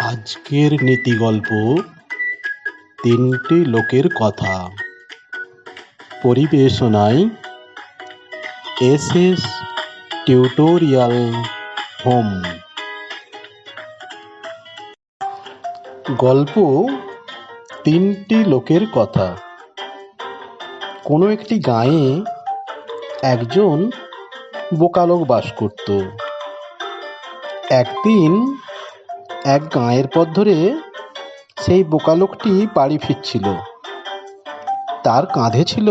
আজকের নীতি গল্প তিনটি লোকের কথা। পরিবেশনায় এস টিউটোরিয়াল হোম। গল্প তিনটি লোকের কথা। কোনো একটি গাঁয়ে একজন বোকা লোক বাস করত। একদিন এক গাঁয়ের পথ ধরে সেই বোকা লোকটি বাড়ি ফিরছিল। তার কাঁধে ছিল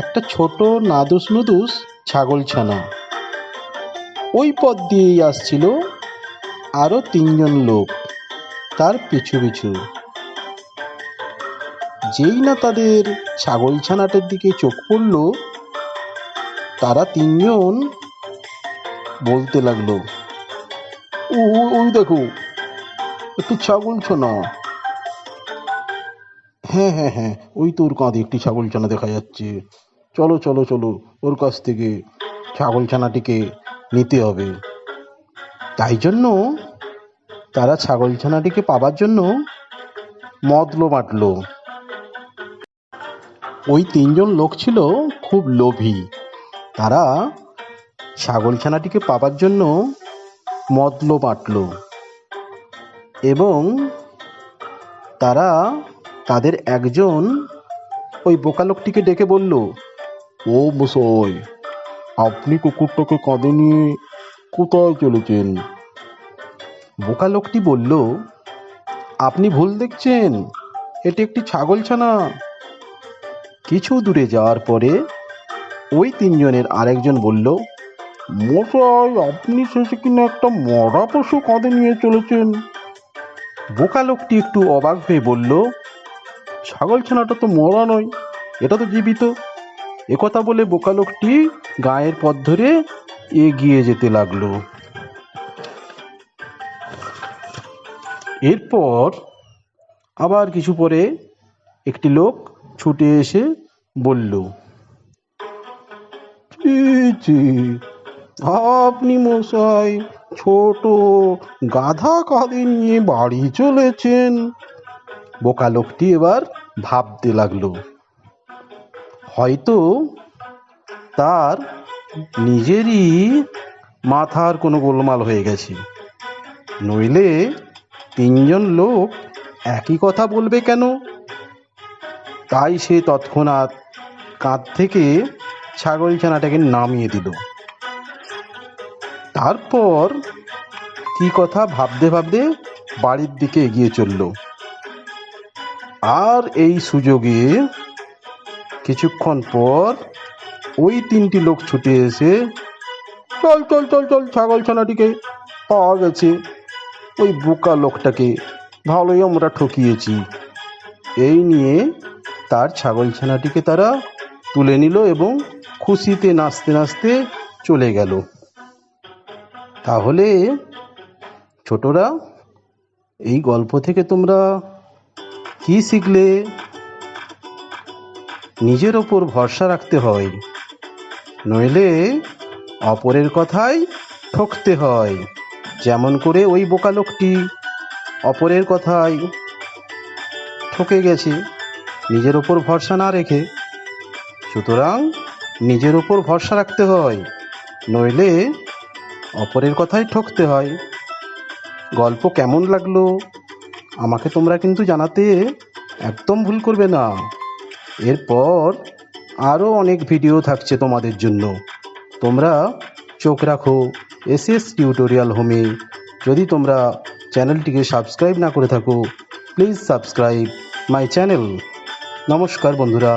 একটা ছোট নাদুস নুদুস ছাগলছানা। ওই পথ দিয়েই আসছিল আরো তিনজন লোক তার পিছু পিছু। যেই না তাদের ছাগলছানাটার দিকে চোখ পড়ল, তারা তিনজন বলতে লাগলো, ওই দেখো একটি ছাগলছানা। হ্যাঁ হ্যাঁ হ্যাঁ, ওই তোর কাঁধে একটি ছাগলছানা দেখা যাচ্ছে। চলো চলো চলো, ওর কাছ থেকে ছাগলছানাটিকে নিতে হবে। তাই জন্য তারা ছাগলছানাটিকে পাবার জন্য মতলো বাটলো। ওই তিনজন লোক ছিল খুব লোভী। তারা ছাগলছানাটিকে পাবার জন্য মতলো বাটলো এবং তারা তাদের একজন ওই বোকা লোকটিকে ডেকে বলল, ও মশাই, আপনি কুকুরটাকে কাঁধে নিয়ে কোথায় চলেছেন? বোকা লোকটি বলল, আপনি ভুল দেখছেন, এটি একটি ছাগলছানা। কিছু দূরে যাওয়ার পরে ওই তিনজনের আরেকজন বলল, মশাই, আপনি শেষে কিনা একটা মরা পশু কাঁধে নিয়ে চলেছেন। বোকা লোকটি একটু অবাক হয়ে বলল, ছাগলছানাটা তো মরা নয়, এটা তো জীবিত। একথা বলে বোকা লোকটি গায়ের পথ ধরে এগিয়ে যেতে লাগলো। এরপর আবার কিছু পরে একটি লোক ছুটে এসে বলল, আপনি মশাই ছোট গাধা কাঁধে নিয়ে বাড়ি চলেছেন। বোকা লোকটি এবার ভাবতে লাগলো, হয়তো তার নিজেরই মাথার কোনো গোলমাল হয়ে গেছে, নইলে তিনজন লোক একই কথা বলবে কেন? তাই সে তৎক্ষণাৎ কাঁধ থেকে ছাগলছানাটাকে নামিয়ে দিল। তারপর কি কথা ভাবতে ভাবতে বাড়ির দিকে এগিয়ে চলল। আর এই সুযোগে কিছুক্ষণ পর ওই তিনটি লোক ছুটে এসে, চল চল চল চল, ছাগলছানাটিকে পাওয়া গেছে। ওই বোকা লোকটাকে ভালোই আমরা ঠকিয়েছি। এই নিয়ে তার ছাগলছানাটিকে তারা তুলে নিল এবং খুশিতে নাচতে নাচতে চলে গেল। তাহলে ছোটরা, এই গল্প থেকে তোমরা কি শিখলে? নিজের ওপর ভরসা রাখতে হয়, নইলে অপরের কথায় ঠকতে হয়। যেমন করে ওই বোকা লোকটি অপরের কথায় ঠকে গেছে নিজের ওপর ভরসা না রেখে। সুতরাং নিজের ওপর ভরসা রাখতে হয়, নইলে অপরের কথায় ঠকতে হয়। গল্প কেমন লাগলো আমাকে তোমরা কিন্তু জানাতে একদম ভুল করবে না। এরপর আরও অনেক ভিডিও থাকছে তোমাদের জন্য। তোমরা চোখ রাখো এস টিউটোরিয়াল হোমে। যদি তোমরা চ্যানেলটিকে সাবস্ক্রাইব না করে থাকো, প্লিজ সাবস্ক্রাইব মাই চ্যানেল। নমস্কার বন্ধুরা।